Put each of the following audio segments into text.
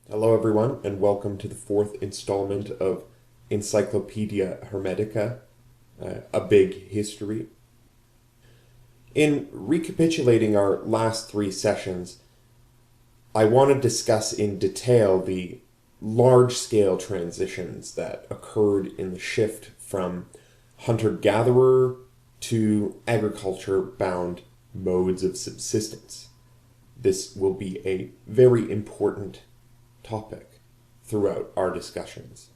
Hello, everyone, and welcome to the fourth installment of Encyclopedia Hermetica, a big history. In recapitulating our last three sessions, I want to discuss in detail the large-scale transitions that occurred in the shift from hunter-gatherer to agriculture-bound modes of subsistence. This will be a very important topic throughout our discussions.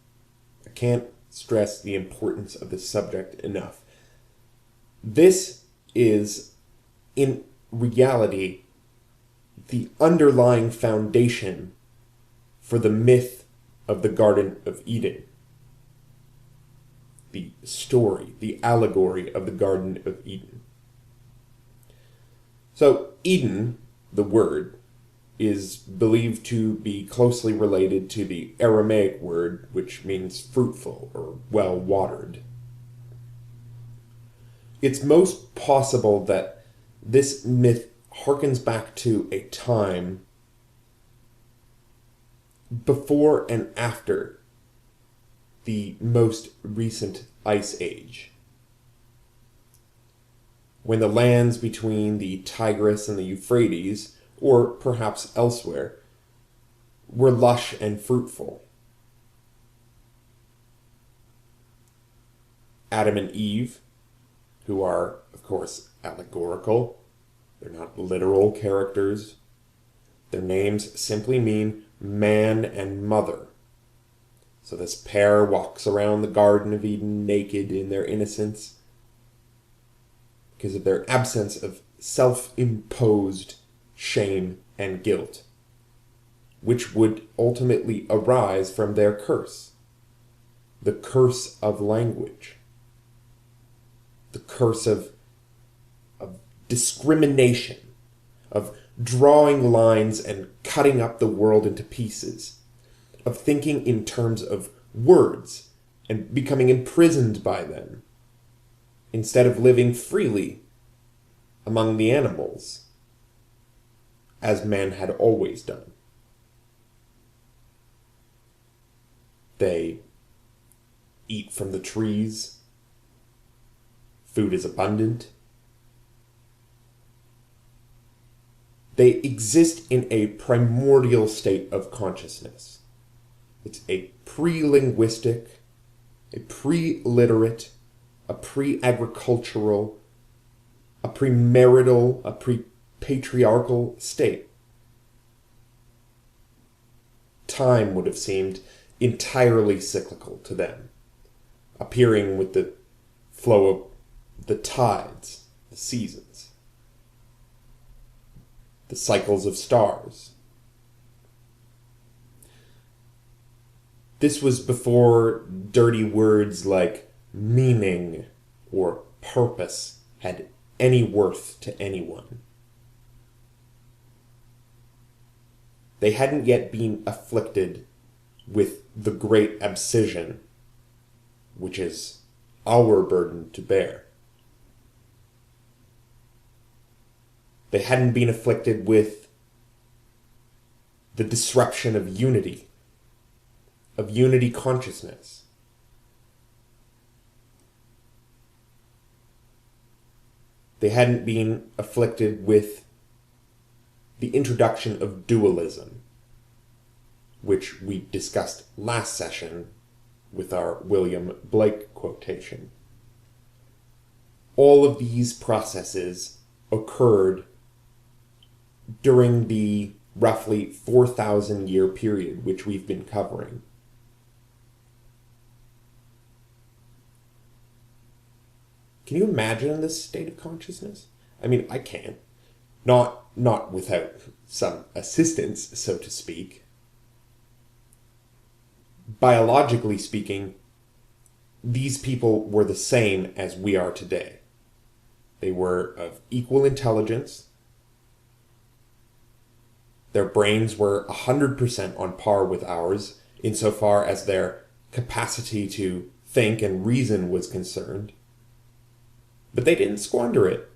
I can't stress the importance of this subject enough. This is, in reality, the underlying foundation for the myth of the Garden of Eden. The story, the allegory of the Garden of Eden. So, Eden, the word, is believed to be closely related to the Aramaic word, which means fruitful or well-watered. It's most possible that this myth harkens back to a time before and after the most recent ice age, when the lands between the Tigris and the Euphrates, or perhaps elsewhere, were lush and fruitful. Adam and Eve, who are, of course, allegorical, they're not literal characters. Their names simply mean man and mother. So this pair walks around the Garden of Eden naked in their innocence because of their absence of self-imposed shame and guilt, which would ultimately arise from their curse. The curse of language. The curse of discrimination, of drawing lines and cutting up the world into pieces, of thinking in terms of words and becoming imprisoned by them, instead of living freely among the animals, as man had always done. They eat from the trees. Food is abundant. They exist in a primordial state of consciousness. It's a pre-linguistic, a pre-literate, a pre-agricultural, a premarital, a pre-patriarchal state. Time would have seemed entirely cyclical to them, appearing with the flow of the tides, the seasons, the cycles of stars. This was before dirty words like meaning or purpose had any worth to anyone. They hadn't yet been afflicted with the great Abscission, which is our burden to bear. They hadn't been afflicted with the disruption of unity consciousness. They hadn't been afflicted with the introduction of dualism, which we discussed last session with our William Blake quotation. All of these processes occurred during the roughly 4,000 year period which we've been covering. Can you imagine this state of consciousness? I mean, I can. Not without some assistance, so to speak. Biologically speaking, these people were the same as we are today. They were of equal intelligence. Their brains were 100% on par with ours, insofar as their capacity to think and reason was concerned. But they didn't squander it.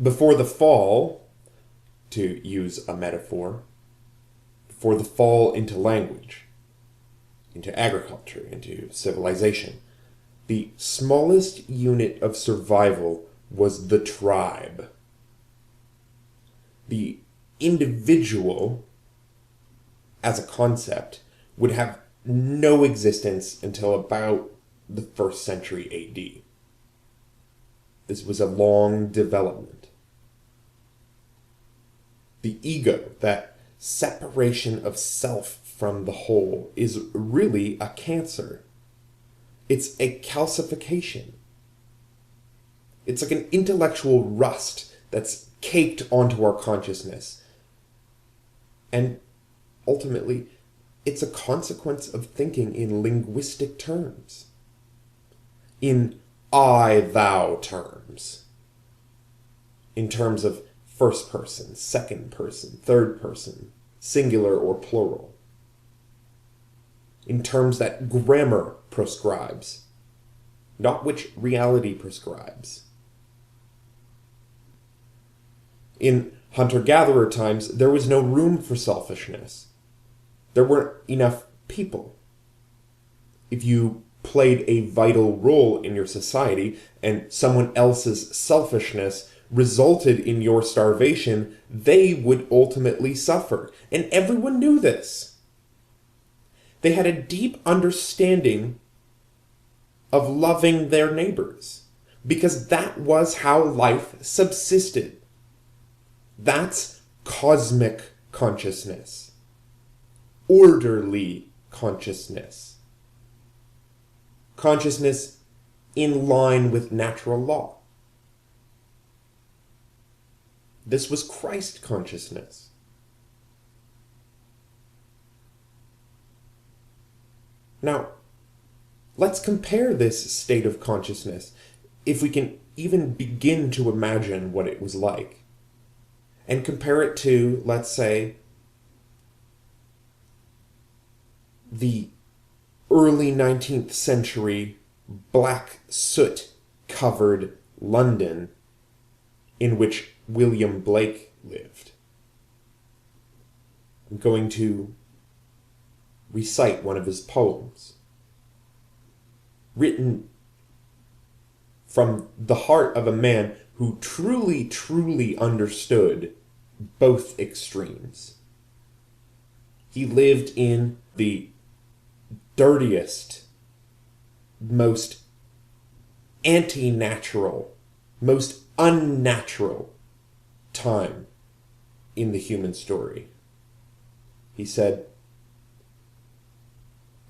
Before the fall, to use a metaphor, for the fall into language, into agriculture, into civilization. The smallest unit of survival was the tribe. The individual, as a concept, would have no existence until about the 1st century AD. This was a long development. The ego, that separation of self from the whole, is really a cancer. It's a calcification. It's like an intellectual rust that's caked onto our consciousness. And ultimately, it's a consequence of thinking in linguistic terms. In I-thou terms. In terms of first person, second person, third person, singular or plural. In terms that grammar prescribes, not which reality prescribes. In hunter-gatherer times, there was no room for selfishness. There weren't enough people. If you played a vital role in your society and someone else's selfishness resulted in your starvation, they would ultimately suffer. And everyone knew this. They had a deep understanding of loving their neighbors, because that was how life subsisted. That's cosmic consciousness. Orderly consciousness. Consciousness in line with natural law. This was Christ consciousness. Now, let's compare this state of consciousness, if we can even begin to imagine what it was like, and compare it to, let's say, the early 19th century black soot-covered London in which William Blake lived. I'm going to recite one of his poems, written from the heart of a man who truly, truly understood both extremes. He lived in the dirtiest, most anti-natural, most unnatural time in the human story. He said,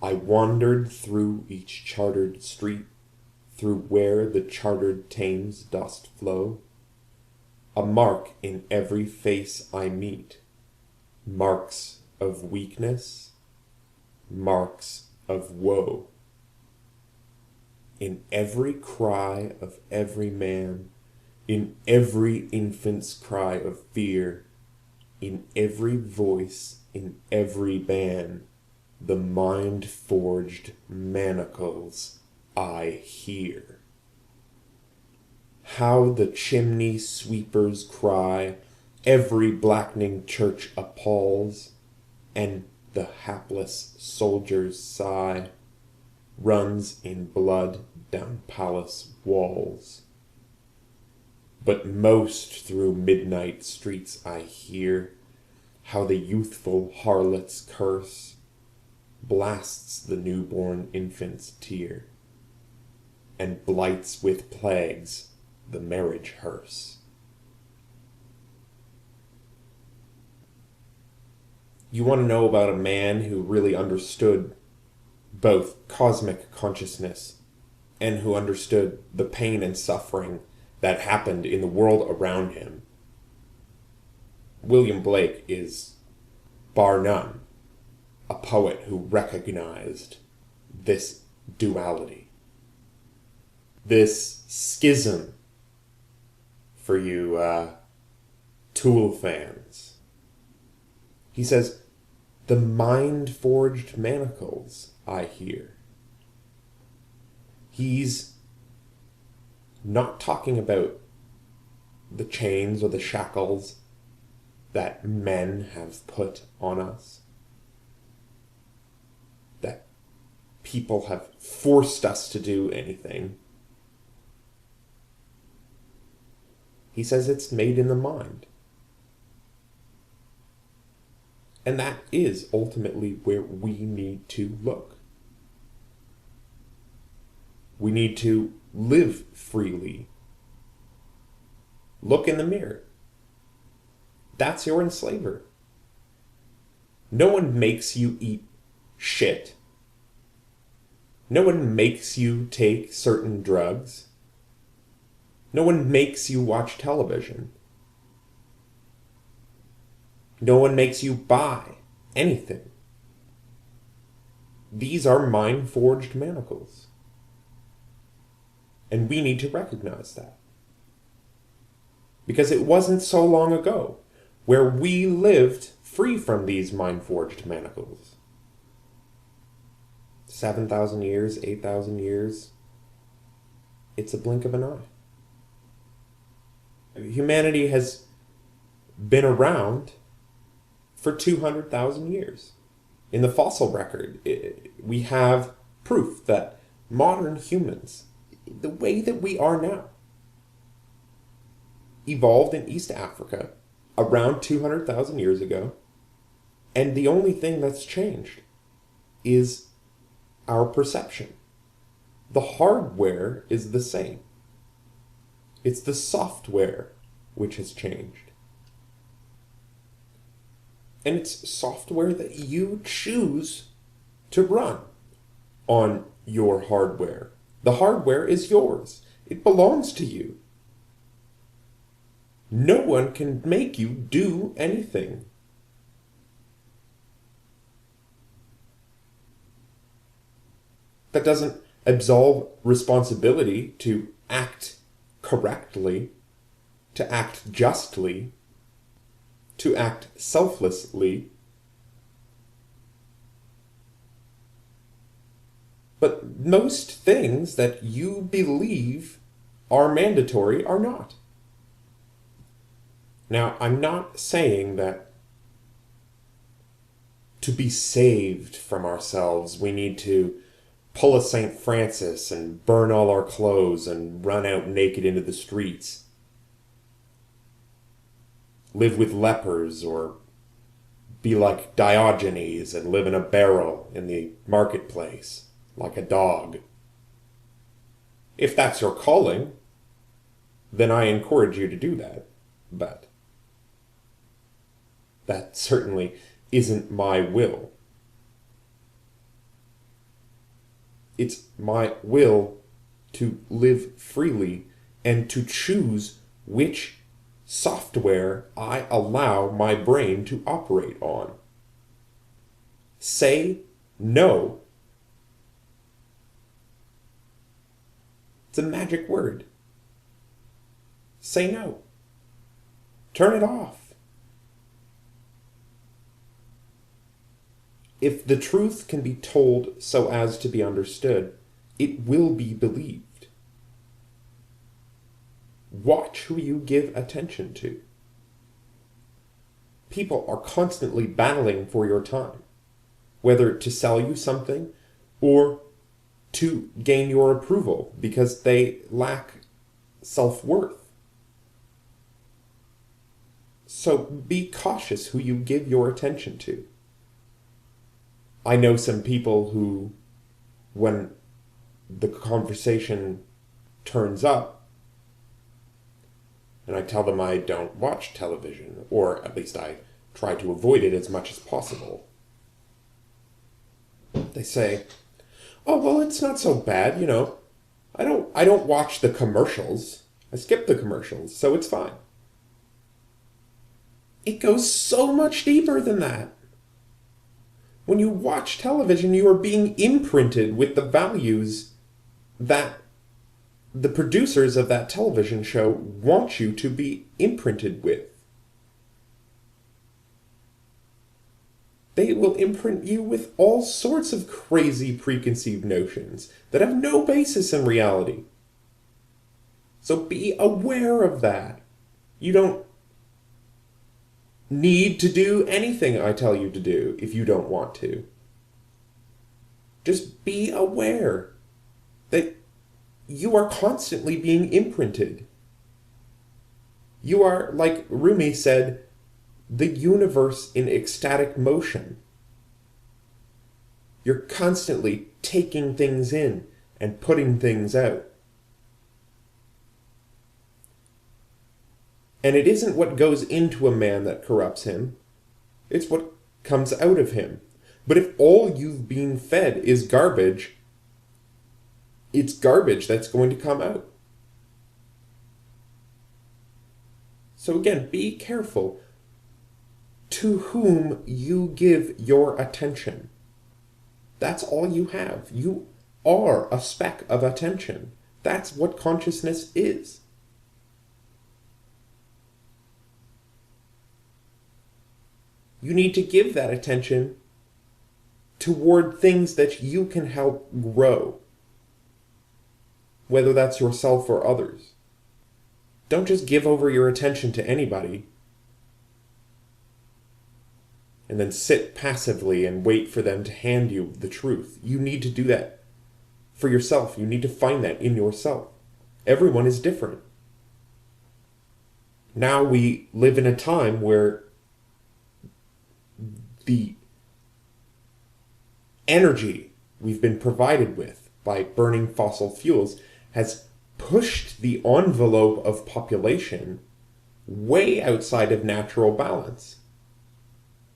I wandered through each chartered street, through where the chartered Thames dost flow. A mark in every face I meet, marks of weakness, marks of woe. In every cry of every man, in every infant's cry of fear, in every voice, in every ban, the mind-forged manacles I hear. How the chimney sweepers cry, every blackening church appalls, and the hapless soldier's sigh runs in blood down palace walls. But most through midnight streets I hear how the youthful harlot's curse blasts the newborn infant's tear, and blights with plagues the marriage hearse. You want to know about a man who really understood both cosmic consciousness and who understood the pain and suffering that happened in the world around him? William Blake is, bar none, a poet who recognized this duality, this schism, for you Tool fans. He says, the mind-forged manacles I hear. He's not talking about the chains or the shackles that men have put on us, that people have forced us to do anything. He says it's made in the mind. And that is ultimately where we need to look. We need to live freely. Look in the mirror. That's your enslaver. No one makes you eat shit. No one makes you take certain drugs. No one makes you watch television. No one makes you buy anything. These are mind-forged manacles. And we need to recognize that. Because it wasn't so long ago where we lived free from these mind-forged manacles. 7,000 years, 8,000 years, it's a blink of an eye. Humanity has been around for 200,000 years. In the fossil record, we have proof that modern humans, the way that we are now, evolved in East Africa around 200,000 years ago, and the only thing that's changed is our perception. The hardware is the same. It's the software which has changed. And it's software that you choose to run on your hardware. The hardware is yours. It belongs to you. No one can make you do anything. That doesn't absolve responsibility to act correctly, to act justly, to act selflessly. But most things that you believe are mandatory are not. Now, I'm not saying that to be saved from ourselves, we need to pull a St. Francis and burn all our clothes and run out naked into the streets. Live with lepers, or be like Diogenes and live in a barrel in the marketplace, like a dog. If that's your calling, then I encourage you to do that. But that certainly isn't my will. It's my will to live freely and to choose which software I allow my brain to operate on. Say no. It's a magic word. Say no. Turn it off. If the truth can be told so as to be understood, it will be believed. Watch who you give attention to. People are constantly battling for your time, whether to sell you something or to gain your approval because they lack self-worth. So be cautious who you give your attention to. I know some people who, when the conversation turns up, and I tell them I don't watch television, or at least I try to avoid it as much as possible, they say, "Oh, well, it's not so bad, you know. I don't watch the commercials. I skip the commercials, so it's fine." It goes so much deeper than that. When you watch television, you are being imprinted with the values that the producers of that television show want you to be imprinted with. They will imprint you with all sorts of crazy preconceived notions that have no basis in reality. So be aware of that. You don't need to do anything I tell you to do if you don't want to. Just be aware that you are constantly being imprinted. You are, like Rumi said, the universe in ecstatic motion. You're constantly taking things in and putting things out. And it isn't what goes into a man that corrupts him, it's what comes out of him. But if all you've been fed is garbage, it's garbage that's going to come out. So again, be careful to whom you give your attention. That's all you have. You are a speck of attention. That's what consciousness is. You need to give that attention toward things that you can help grow, whether that's yourself or others. Don't just give over your attention to anybody and then sit passively and wait for them to hand you the truth. You need to do that for yourself. You need to find that in yourself. Everyone is different. Now we live in a time where the energy we've been provided with by burning fossil fuels has pushed the envelope of population way outside of natural balance.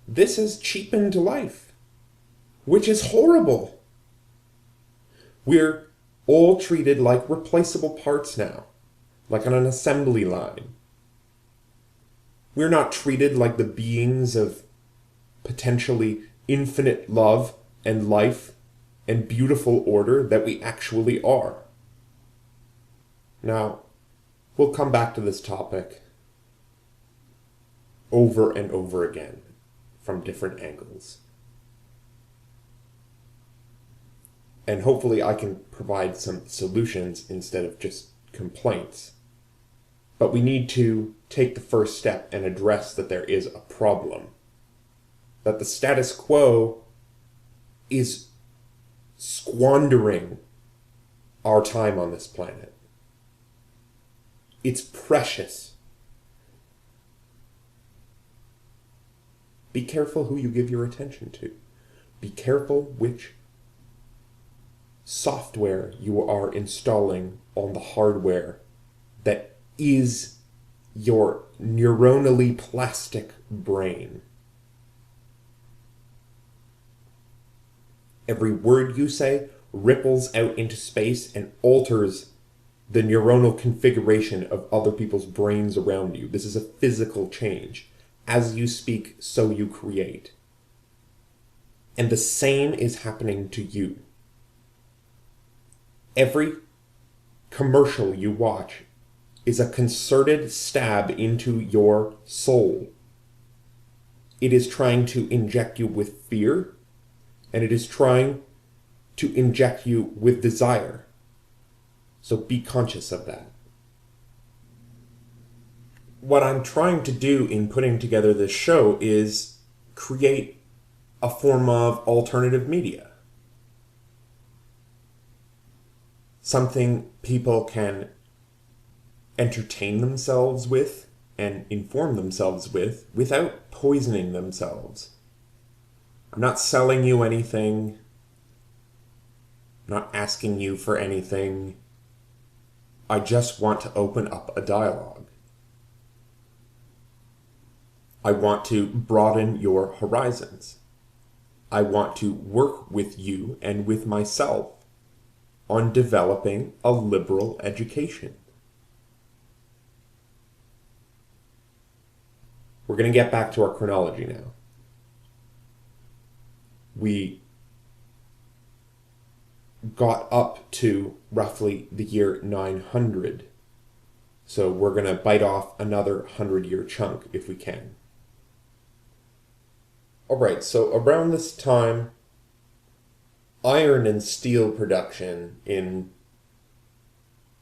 This has cheapened life, which is horrible. We're all treated like replaceable parts now, like on an assembly line. We're not treated like the beings of potentially infinite love and life and beautiful order that we actually are. Now, we'll come back to this topic over and over again from different angles. And hopefully I can provide some solutions instead of just complaints. But we need to take the first step and address that there is a problem. That the status quo is squandering our time on this planet. It's precious. Be careful who you give your attention to. Be careful which software you are installing on the hardware that is your neuronally plastic brain. Every word you say ripples out into space and alters the neuronal configuration of other people's brains around you. This is a physical change. As you speak, so you create. And the same is happening to you. Every commercial you watch is a concerted stab into your soul. It is trying to inject you with fear, and it is trying to inject you with desire. So be conscious of that. What I'm trying to do in putting together this show is create a form of alternative media. Something people can entertain themselves with and inform themselves with without poisoning themselves. I'm not selling you anything. I'm not asking you for anything. I just want to open up a dialogue. I want to broaden your horizons. I want to work with you and with myself on developing a liberal education. We're going to get back to our chronology now. We got up to roughly the year 900. So we're going to bite off another 100-year chunk if we can. Alright, so around this time, iron and steel production in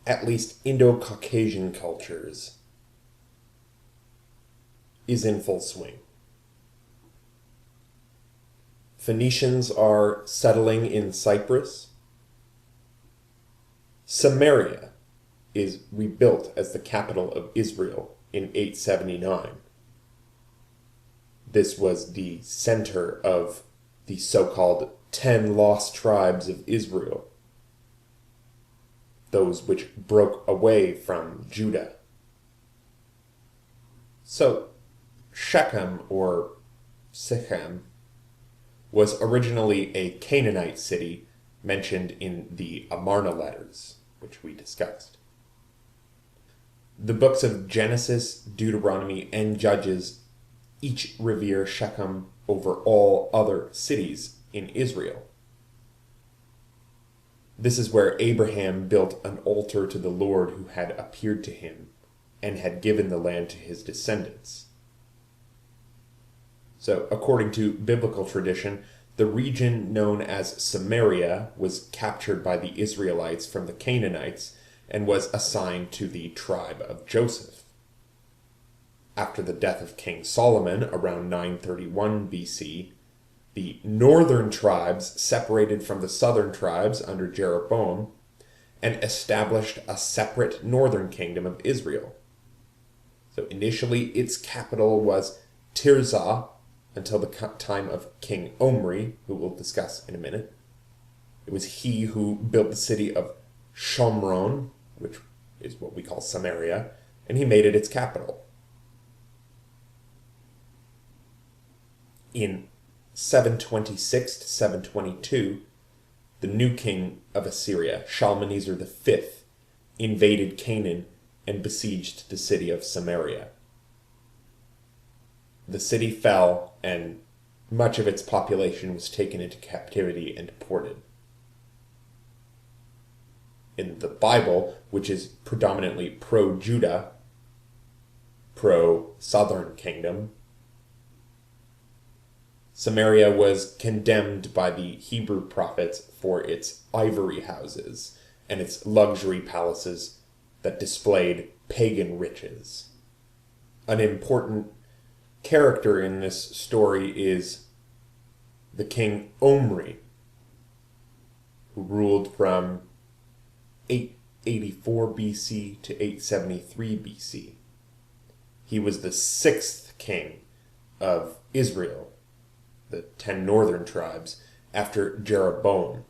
at least Indo-Caucasian cultures is in full swing. Phoenicians are settling in Cyprus. Samaria is rebuilt as the capital of Israel in 879. This was the center of the so-called 10 lost tribes of Israel, those which broke away from Judah. So, Shechem, or Sichem, was originally a Canaanite city mentioned in the Amarna letters, which we discussed. The books of Genesis, Deuteronomy, and Judges each revere Shechem over all other cities in Israel. This is where Abraham built an altar to the Lord who had appeared to him and had given the land to his descendants. So, according to biblical tradition, the region known as Samaria was captured by the Israelites from the Canaanites and was assigned to the tribe of Joseph. After the death of King Solomon around 931 BC, the northern tribes separated from the southern tribes under Jeroboam and established a separate northern kingdom of Israel. So initially its capital was Tirzah until the time of King Omri, who we'll discuss in a minute. It was he who built the city of Shomron, which is what we call Samaria, and he made it its capital. In 726 to 722, the new king of Assyria, Shalmaneser V, invaded Canaan and besieged the city of Samaria. The city fell, and much of its population was taken into captivity and deported. In the Bible, which is predominantly pro-Judah, pro-Southern Kingdom, Samaria was condemned by the Hebrew prophets for its ivory houses and its luxury palaces that displayed pagan riches. An important character in this story is the king Omri, who ruled from 884 BC to 873 BC. He was the sixth king of Israel, the 10 northern tribes, after Jeroboam.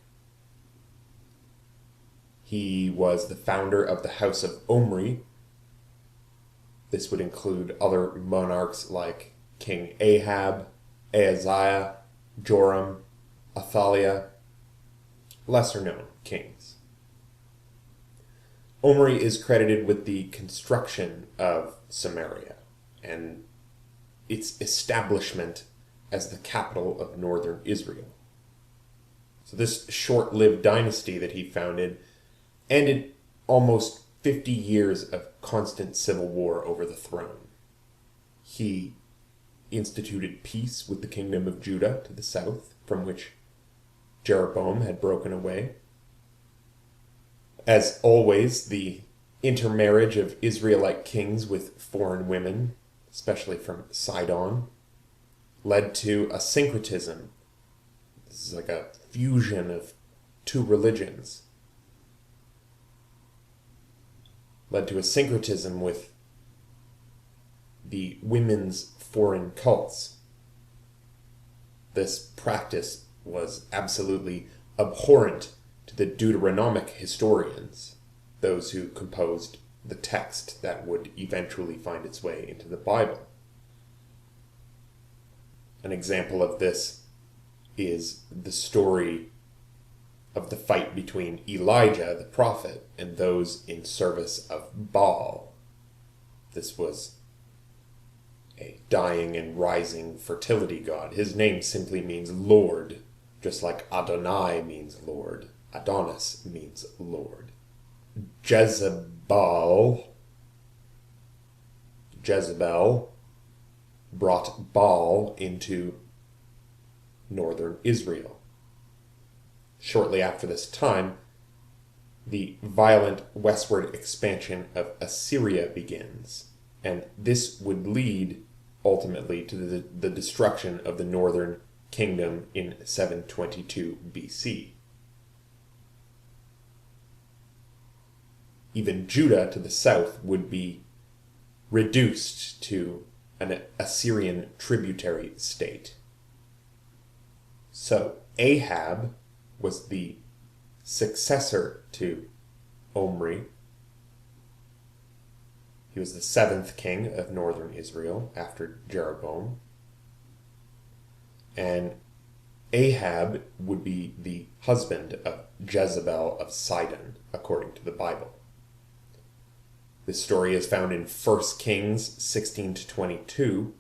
He was the founder of the House of Omri. This would include other monarchs like King Ahab, Ahaziah, Joram, Athaliah, lesser-known kings. Omri is credited with the construction of Samaria and its establishment as the capital of northern Israel. So this short-lived dynasty that he founded ended almost 50 years of constant civil war over the throne. He instituted peace with the kingdom of Judah to the south, from which Jeroboam had broken away. As always, the intermarriage of Israelite kings with foreign women, especially from Sidon, led to a syncretism. This is like a fusion of two religions. Led to a syncretism with the women's foreign cults. This practice was absolutely abhorrent to the Deuteronomic historians, those who composed the text that would eventually find its way into the Bible. An example of this is the story of the fight between Elijah, the prophet, and those in service of Baal. This was a dying and rising fertility god. His name simply means Lord, just like Adonai means Lord. Adonis means Lord. Jezebel brought Baal into northern Israel. Shortly after this time, the violent westward expansion of Assyria begins, and this would lead ultimately to the destruction of the northern kingdom in 722 BC. Even Judah to the south would be reduced to an Assyrian tributary state. So Ahab was the successor to Omri. He was the seventh king of northern Israel after Jeroboam. And Ahab would be the husband of Jezebel of Sidon, according to the Bible. This story is found in 1 Kings 16 to 22.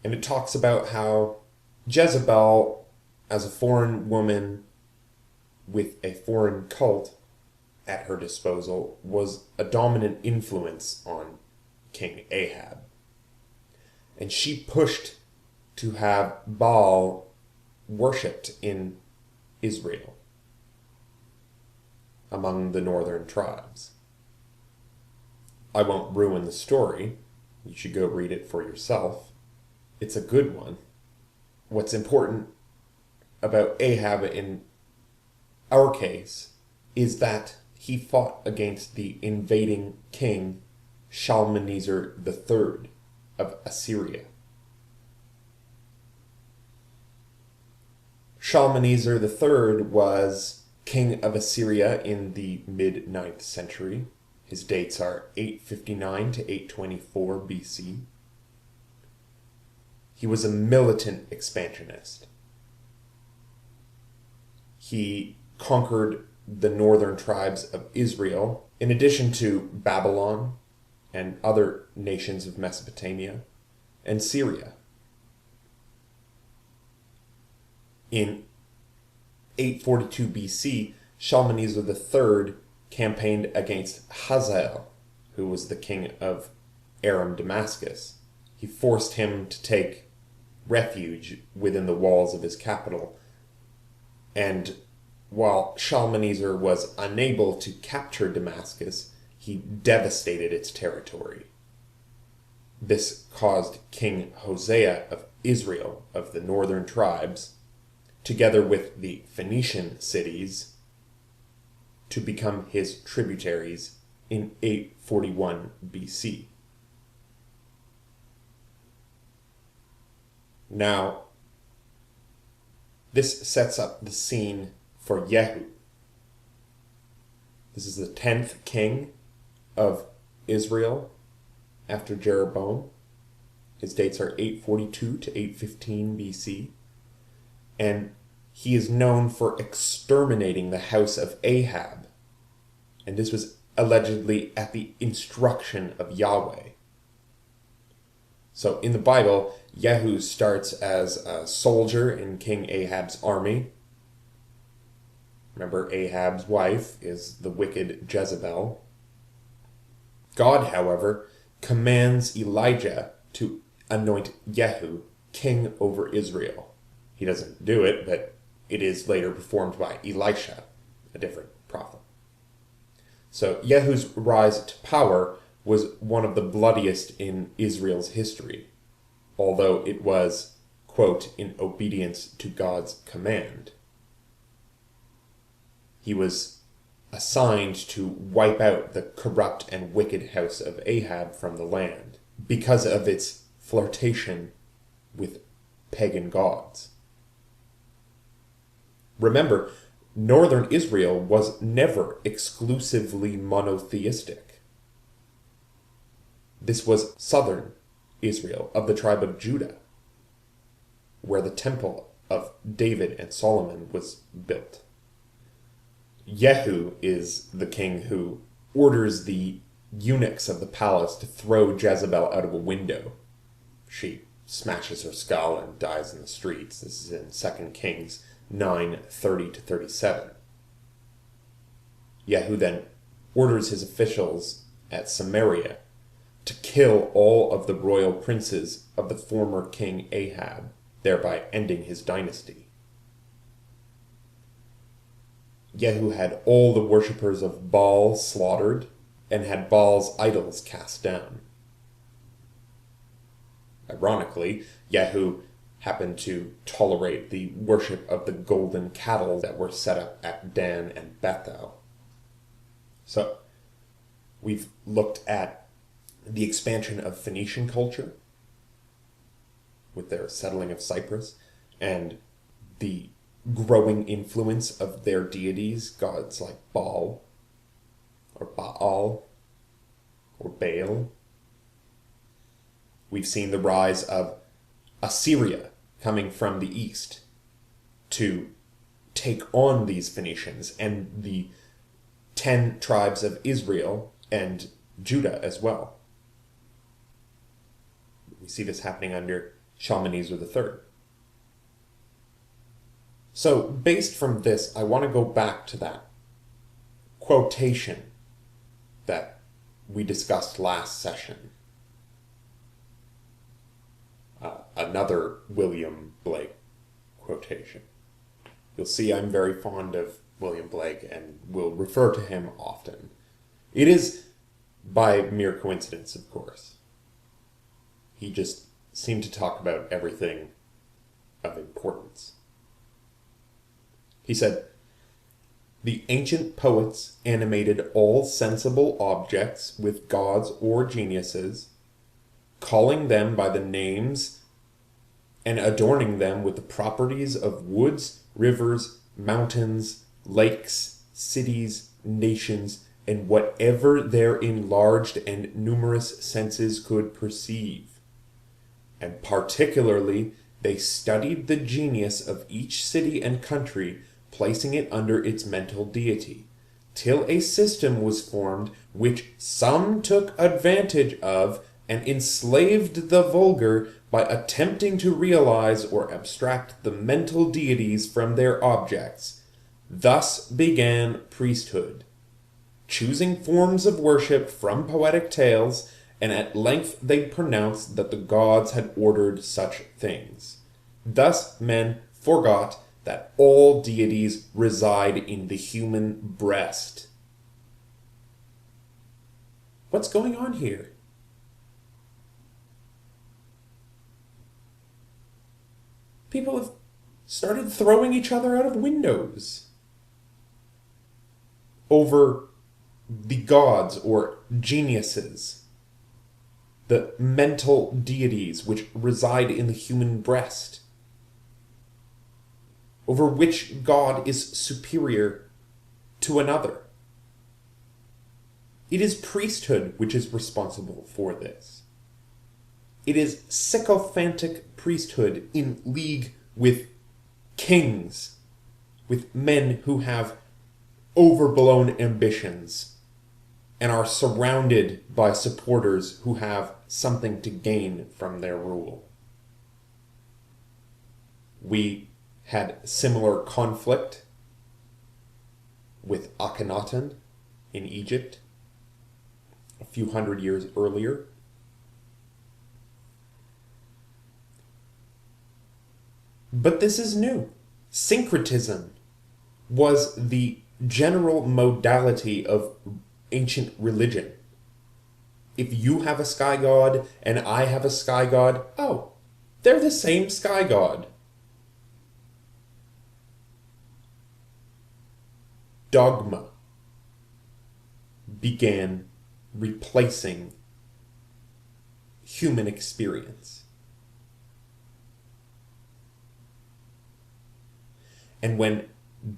And it talks about how Jezebel, as a foreign woman with a foreign cult at her disposal, was a dominant influence on King Ahab. And she pushed to have Baal worshipped in Israel among the northern tribes. I won't ruin the story. You should go read it for yourself. It's a good one. What's important about Ahab in our case is that he fought against the invading king Shalmaneser III of Assyria. Shalmaneser III was king of Assyria in the mid-9th century. His dates are 859 to 824 BC. He was a militant expansionist. He conquered the northern tribes of Israel, in addition to Babylon and other nations of Mesopotamia and Syria. In 842 BC, Shalmaneser III campaigned against Hazael, who was the king of Aram Damascus. He forced him to take refuge within the walls of his capital, and while Shalmaneser was unable to capture Damascus, he devastated its territory. This caused King Hosea of Israel, of the northern tribes, together with the Phoenician cities, to become his tributaries in 841 BC. Now, this sets up the scene for Yehu. This is the 10th king of Israel after Jeroboam. His dates are 842 to 815 BC. And he is known for exterminating the house of Ahab. And this was allegedly at the instruction of Yahweh. So in the Bible, Yehu starts as a soldier in King Ahab's army. Remember, Ahab's wife is the wicked Jezebel. God, however, commands Elijah to anoint Yehu king over Israel. He doesn't do it, but it is later performed by Elisha, a different prophet. So Yehu's rise to power was one of the bloodiest in Israel's history, although it was, quote, in obedience to God's command. He was assigned to wipe out the corrupt and wicked house of Ahab from the land because of its flirtation with pagan gods. Remember, northern Israel was never exclusively monotheistic. This was southern Israel of the tribe of Judah, where the temple of David and Solomon was built. Yehu is the king who orders the eunuchs of the palace to throw Jezebel out of a window. She smashes her skull and dies in the streets. This is in 2 Kings 9:30 to 37. Yehu then orders his officials at Samaria to kill all of the royal princes of the former king Ahab, thereby ending his dynasty. Yehu had all the worshippers of Baal slaughtered and had Baal's idols cast down. Ironically, Yahu happened to tolerate the worship of the golden cattle that were set up at Dan and Bethel. So, we've looked at the expansion of Phoenician culture with their settling of Cyprus and the growing influence of their deities, gods like Baal or Baal or Baal. We've seen the rise of Assyria coming from the east to take on these Phoenicians and the 10 tribes of Israel and Judah as well. We see this happening under Shalmaneser III. So, based from this, I want to go back to that quotation that we discussed last session. Another William Blake quotation. You'll see I'm very fond of William Blake and will refer to him often. It is by mere coincidence, of course. He just seemed to talk about everything of importance. He said, "The ancient poets animated all sensible objects with gods or geniuses, calling them by the names and adorning them with the properties of woods, rivers, mountains, lakes, cities, nations, and whatever their enlarged and numerous senses could perceive. And particularly they studied the genius of each city and country, placing it under its mental deity, till a system was formed which some took advantage of and enslaved the vulgar by attempting to realize or abstract the mental deities from their objects. Thus began priesthood, choosing forms of worship from poetic tales, and at length they pronounced that the gods had ordered such things. Thus men forgot that all deities reside in the human breast." What's going on here? People have started throwing each other out of windows over the gods or geniuses, the mental deities which reside in the human breast, over which god is superior to another. It is priesthood which is responsible for this. It is sycophantic priesthood in league with kings, with men who have overblown ambitions and are surrounded by supporters who have something to gain from their rule. We had similar conflict with Akhenaten in Egypt a few hundred years earlier. But this is new. Syncretism was the general modality of ancient religion. If you have a sky god and I have a sky god, oh, they're the same sky god. Dogma began replacing human experience. And when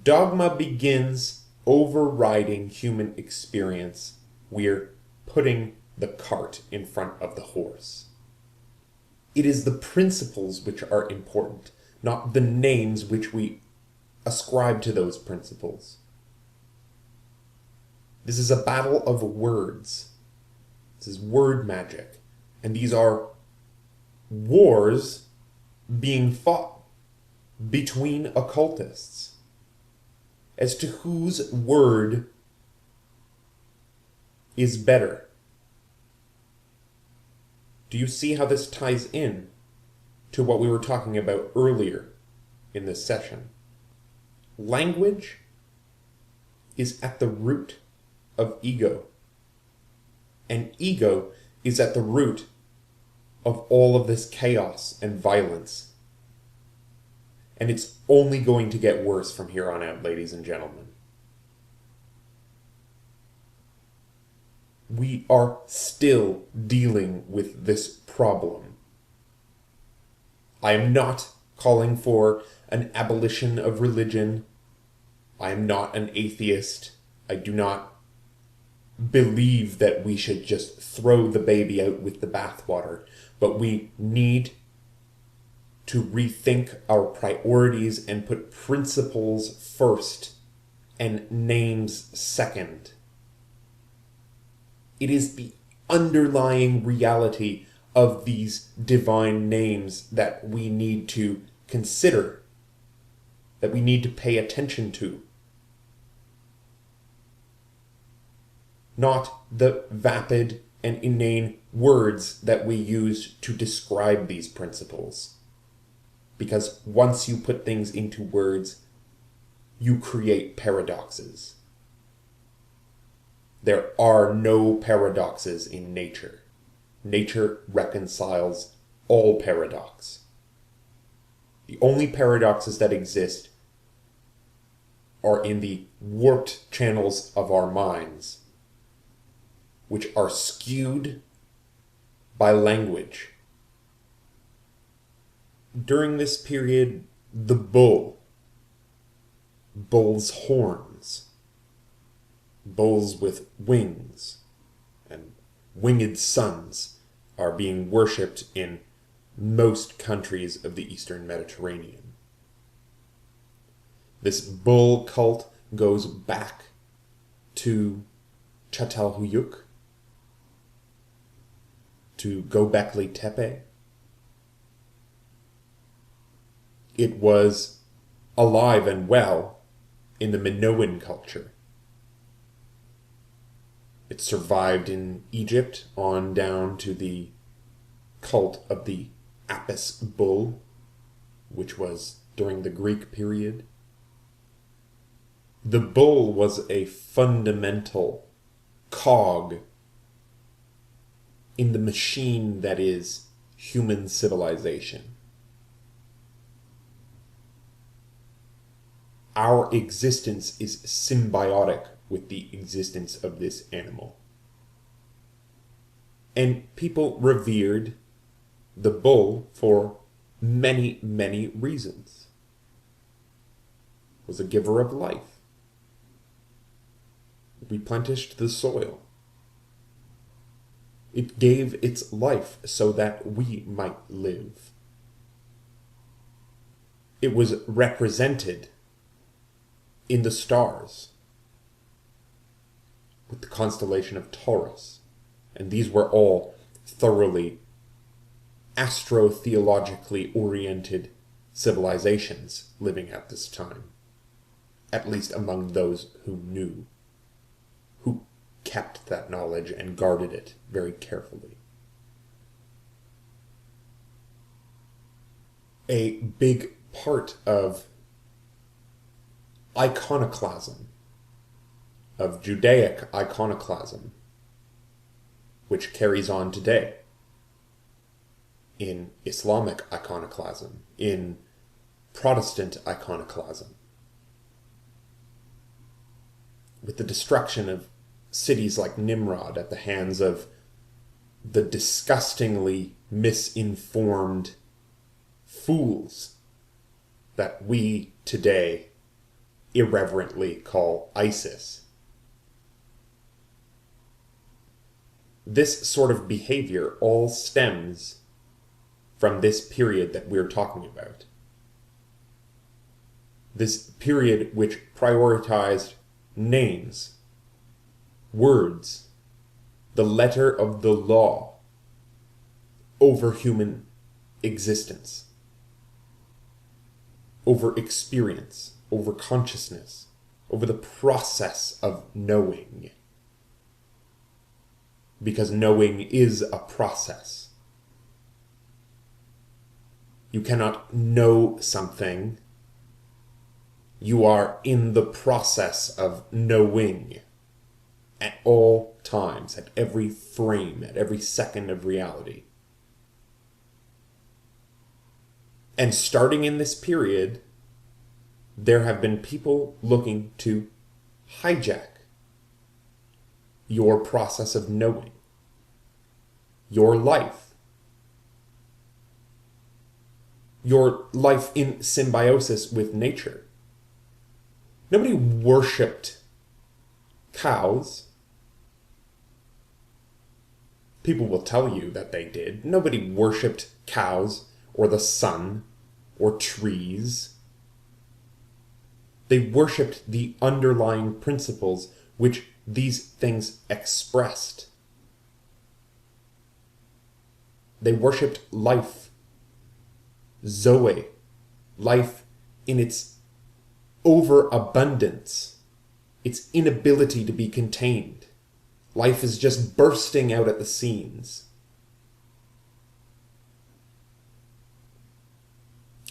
dogma begins overriding human experience, we're putting the cart in front of the horse. It is the principles which are important, not the names which we ascribe to those principles. This is a battle of words. This is word magic. And these are wars being fought between occultists as to whose word is better. Do you see how this ties in to what we were talking about earlier in this session? Language is at the root of ego, and ego is at the root of all of this chaos and violence. And it's only going to get worse from here on out, ladies and gentlemen. We are still dealing with this problem. I am not calling for an abolition of religion. I am not an atheist. I do not believe that we should just throw the baby out with the bathwater. But we need to rethink our priorities and put principles first and names second. It is the underlying reality of these divine names that we need to consider, that we need to pay attention to. Not the vapid and inane words that we use to describe these principles. Because once you put things into words, you create paradoxes. There are no paradoxes in nature. Nature reconciles all paradox. The only paradoxes that exist are in the warped channels of our minds, which are skewed by language. During this period, the bull's horns, bulls with wings, and winged suns are being worshipped in most countries of the Eastern Mediterranean. This bull cult goes back to Çatalhöyük, to Göbekli Tepe. It was alive and well in the Minoan culture. It survived in Egypt on down to the cult of the Apis bull, which was during the Greek period. The bull was a fundamental cog in the machine that is human civilization. Our existence is symbiotic with the existence of this animal. And people revered the bull for many, many reasons. It was a giver of life. It replenished the soil. It gave its life so that we might live. It was represented in the stars with the constellation of Taurus. And these were all thoroughly astro-theologically oriented civilizations living at this time, at least among those who knew, who kept that knowledge and guarded it very carefully. A big part of iconoclasm, of Judaic iconoclasm, which carries on today in Islamic iconoclasm, in Protestant iconoclasm, with the destruction of cities like Nimrod at the hands of the disgustingly misinformed fools that we today irreverently call ISIS. This sort of behavior all stems from this period that we're talking about. This period which prioritized names, words, the letter of the law over human existence, over experience, over consciousness, over the process of knowing. Because knowing is a process. You cannot know something. You are in the process of knowing at all times, at every frame, at every second of reality. And starting in this period, there have been people looking to hijack your process of knowing, your life in symbiosis with nature. Nobody worshipped cows. People will tell you that they did. Nobody worshipped cows or the sun or trees. They worshipped the underlying principles which these things expressed. They worshipped life, Zoe, life in its overabundance, its inability to be contained. Life is just bursting out at the seams.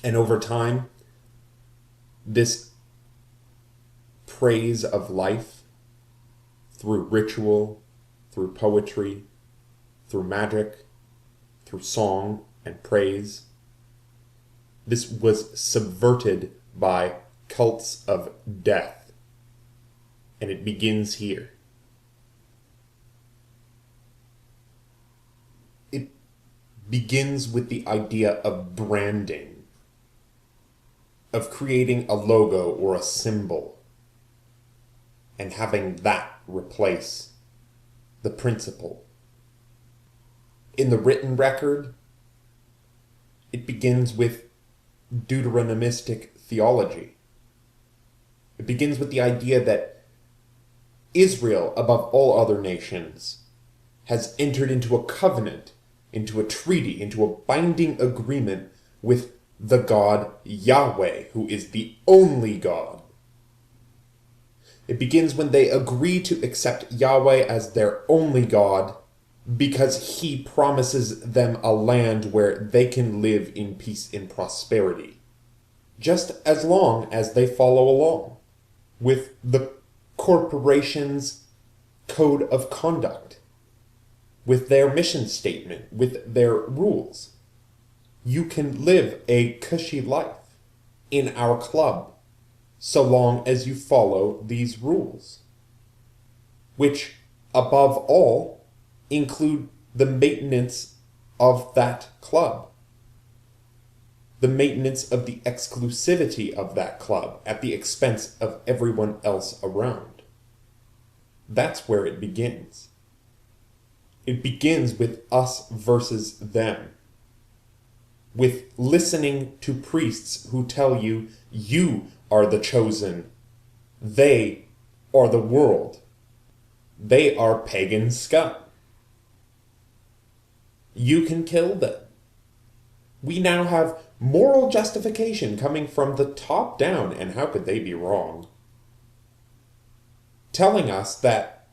And over time, this praise of life through ritual, through poetry, through magic, through song and praise, this was subverted by cults of death. And it begins here. It begins with the idea of branding, of creating a logo or a symbol, and having that replace the principle. In the written record, it begins with Deuteronomistic theology. It begins with the idea that Israel, above all other nations, has entered into a covenant, into a treaty, into a binding agreement with the God Yahweh, who is the only God. It begins when they agree to accept Yahweh as their only God because he promises them a land where they can live in peace and prosperity, just as long as they follow along with the corporation's code of conduct, with their mission statement, with their rules. You can live a cushy life in our club so long as you follow these rules, which, above all, include the maintenance of that club, the maintenance of the exclusivity of that club at the expense of everyone else around. That's where it begins. It begins with us versus them, with listening to priests who tell you, you are the chosen, they are the world, they are pagan scum. You can kill them. We now have moral justification coming from the top down, and how could they be wrong? Telling us that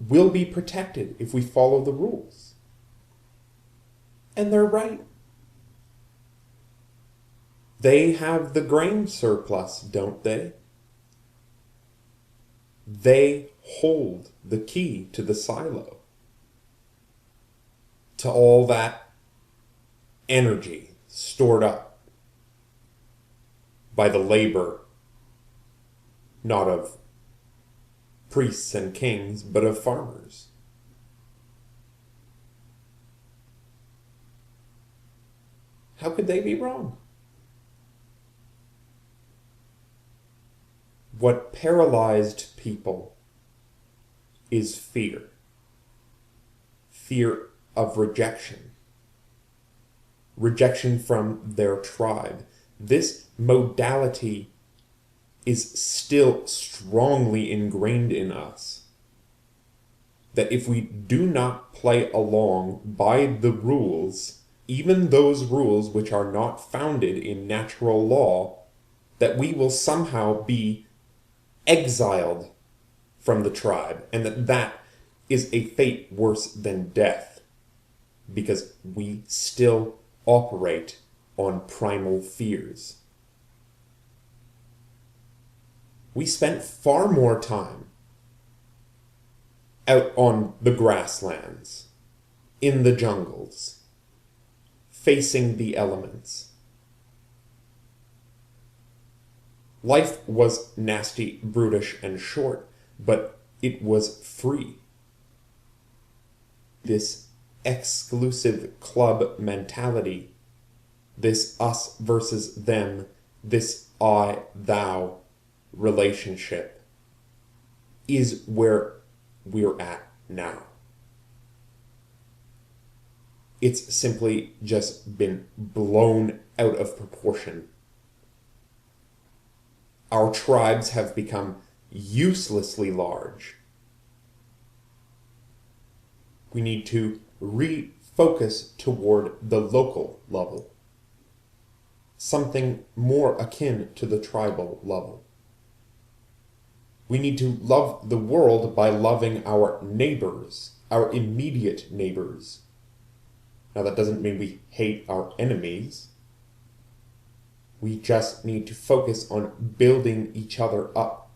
we'll be protected if we follow the rules. And they're right. They have the grain surplus, don't they? They hold the key to the silo, to all that energy stored up by the labor, not of priests and kings, but of farmers. How could they be wrong? What paralyzed people is fear. Fear of rejection. Rejection from their tribe. This modality is still strongly ingrained in us. That if we do not play along by the rules, even those rules which are not founded in natural law, that we will somehow be exiled from the tribe, and that is a fate worse than death, because we still operate on primal fears. We spent far more time out on the grasslands, in the jungles, facing the elements, Life was nasty, brutish, and short, but it was free. This exclusive club mentality, this us versus them, this I-thou relationship is where we're at now. It's simply just been blown out of proportion. Our tribes have become uselessly large. We need to refocus toward the local level, something more akin to the tribal level. We need to love the world by loving our neighbors, our immediate neighbors. Now, that doesn't mean we hate our enemies. We just need to focus on building each other up.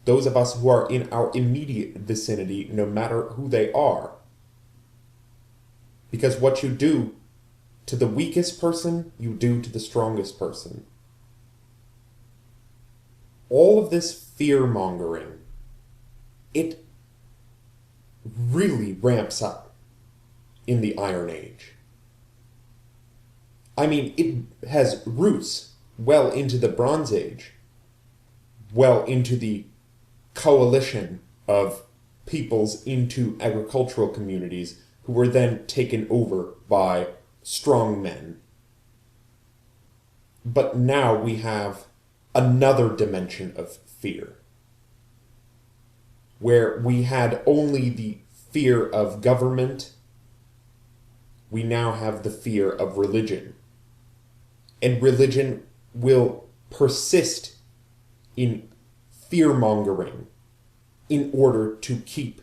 Those of us who are in our immediate vicinity, no matter who they are. Because what you do to the weakest person, you do to the strongest person. All of this fear-mongering, it really ramps up in the Iron Age. I mean, it has roots well into the Bronze Age, well into the coalition of peoples into agricultural communities who were then taken over by strong men. But now we have another dimension of fear, where we had only the fear of government, we now have the fear of religion. And religion will persist in fear-mongering in order to keep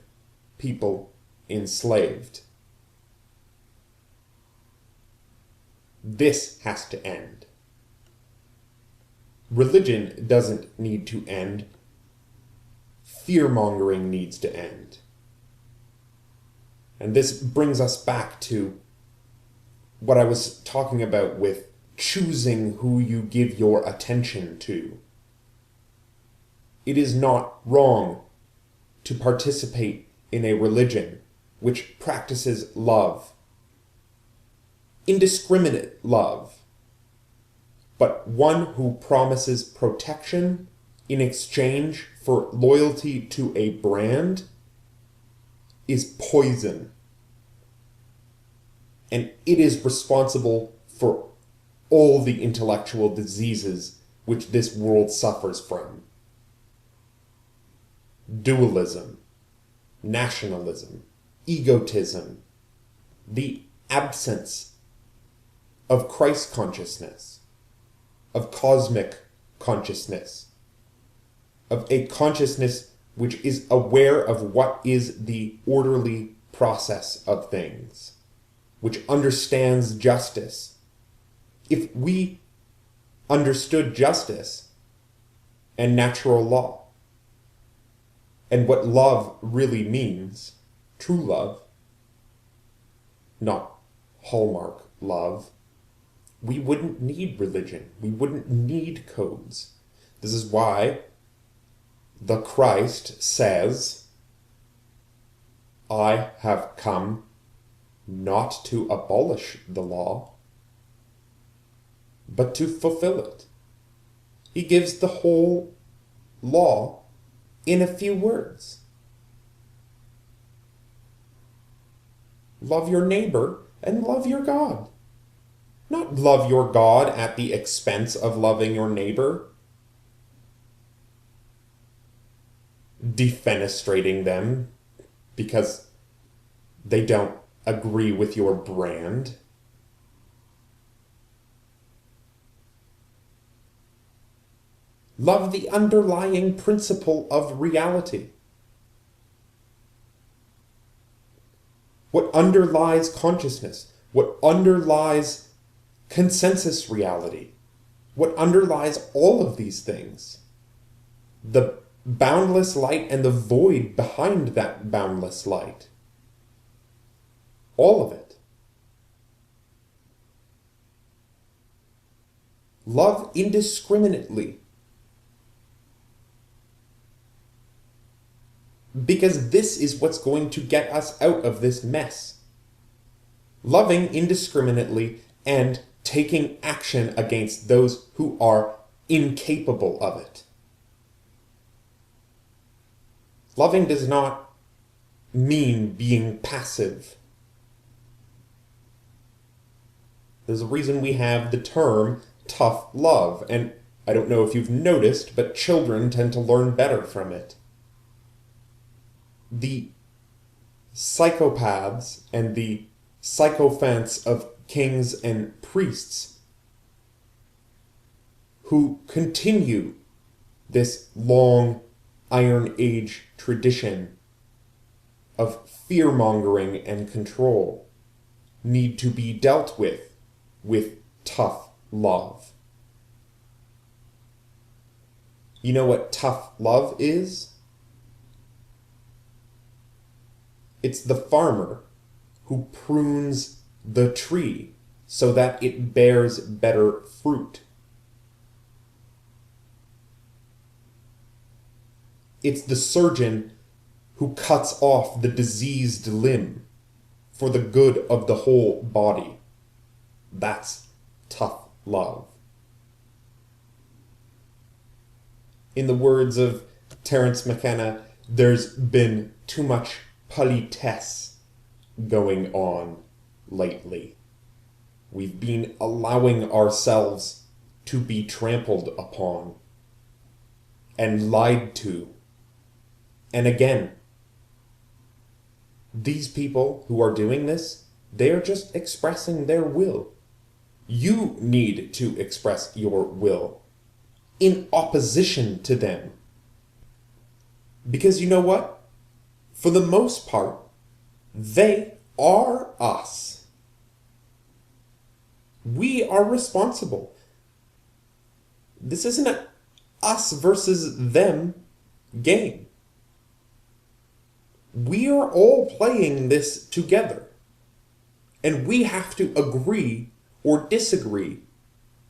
people enslaved. This has to end. Religion doesn't need to end. Fear-mongering needs to end. And this brings us back to what I was talking about with choosing who you give your attention to. It is not wrong to participate in a religion which practices love, indiscriminate love, but one who promises protection in exchange for loyalty to a brand is poison. And it is responsible for all the intellectual diseases which this world suffers from. Dualism, nationalism, egotism, the absence of Christ consciousness, of cosmic consciousness, of a consciousness which is aware of what is the orderly process of things, which understands justice. If we understood justice and natural law, and what love really means, true love, not Hallmark love, we wouldn't need religion. We wouldn't need codes. This is why the Christ says, I have come not to abolish the law, but to fulfill it. He gives the whole law in a few words. Love your neighbor and love your God. Not love your God at the expense of loving your neighbor, defenestrating them because they don't agree with your brand. Love the underlying principle of reality. What underlies consciousness, what underlies consensus reality, what underlies all of these things. The boundless light and the void behind that boundless light. All of it. love indiscriminately. Because this is what's going to get us out of this mess. Loving indiscriminately and taking action against those who are incapable of it. Loving does not mean being passive. There's a reason we have the term tough love, and I don't know if you've noticed, but children tend to learn better from it. The psychopaths and the sycophants of kings and priests who continue this long Iron Age tradition of fear-mongering and control need to be dealt with tough love. You know what tough love is? It's the farmer who prunes the tree so that it bears better fruit. It's the surgeon who cuts off the diseased limb for the good of the whole body. That's tough love. In the words of Terence McKenna, there's been too much politesse going on lately. We've been allowing ourselves to be trampled upon and lied to. And again, these people who are doing this, they are just expressing their will. You need to express your will in opposition to them. Because you know what? For the most part, they are us. We are responsible. This isn't an us versus them game. We are all playing this together. And we have to agree or disagree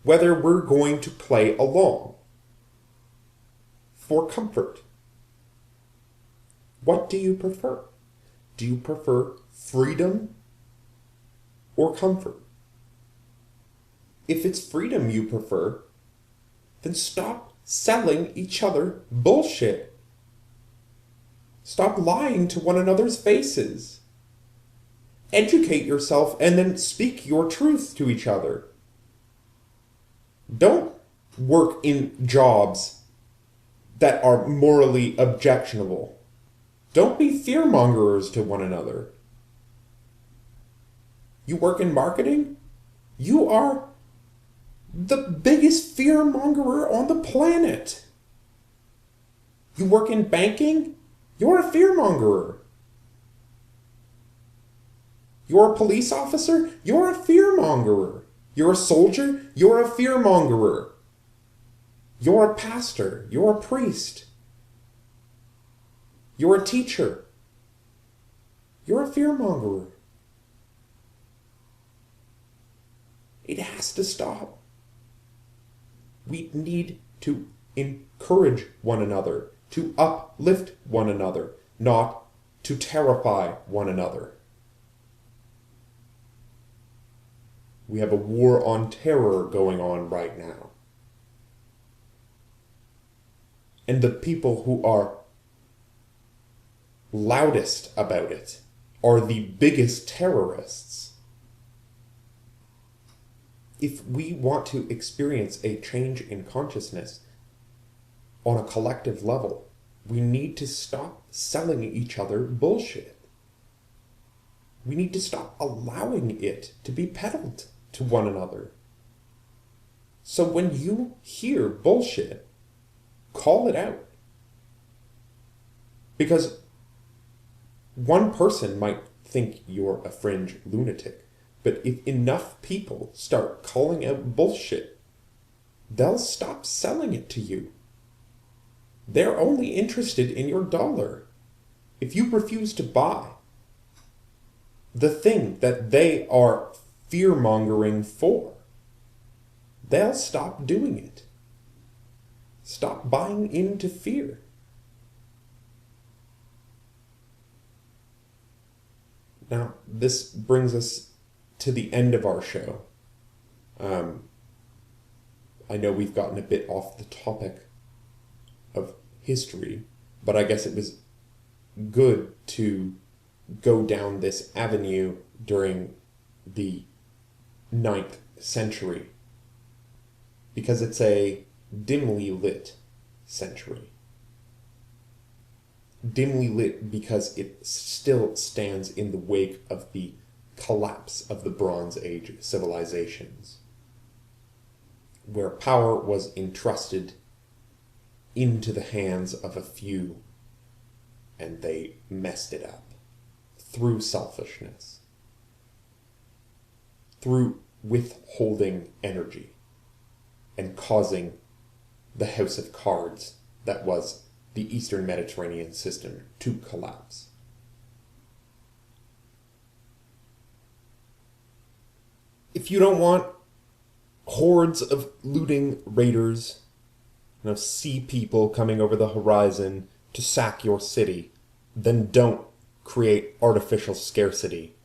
whether we're going to play along for comfort. What do you prefer? Do you prefer freedom or comfort? If it's freedom you prefer, then stop selling each other bullshit. Stop lying to one another's faces. Educate yourself and then speak your truth to each other. Don't work in jobs that are morally objectionable. Don't be fear-mongers to one another. You work in marketing? You are the biggest fear-mongerer on the planet. You work in banking? You're a fear-mongerer. You're a police officer? You're a fear-mongerer. You're a soldier? You're a fear-mongerer. You're a pastor. You're a priest. You're a teacher. You're a fear-mongerer. It has to stop. We need to encourage one another, to uplift one another, not to terrify one another. We have a war on terror going on right now. And the people who are loudest about it are the biggest terrorists. If we want to experience a change in consciousness on a collective level, we need to stop selling each other bullshit. We need to stop allowing it to be peddled to one another. So when you hear bullshit, call it out. Because one person might think you're a fringe lunatic, but if enough people start calling out bullshit, they'll stop selling it to you. They're only interested in your dollar. If you refuse to buy the thing that they are fear-mongering for, they'll stop doing it. Stop buying into fear. Now, this brings us to the end of our show. I know we've gotten a bit off the topic of history, but I guess it was good to go down this avenue during the 9th century, because it's a dimly lit century. Dimly lit because it still stands in the wake of the collapse of the Bronze Age civilizations, where power was entrusted into the hands of a few, and they messed it up through selfishness, through withholding energy, and causing the house of cards that was the Eastern Mediterranean system to collapse. If you don't want hordes of looting raiders, sea people coming over the horizon to sack your city, then don't create artificial scarcity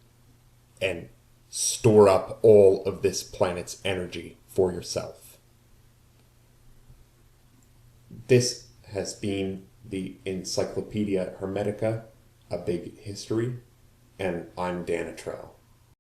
and store up all of this planet's energy for yourself. This has been the Encyclopedia Hermetica, A Big History, and I'm Dan Atrell.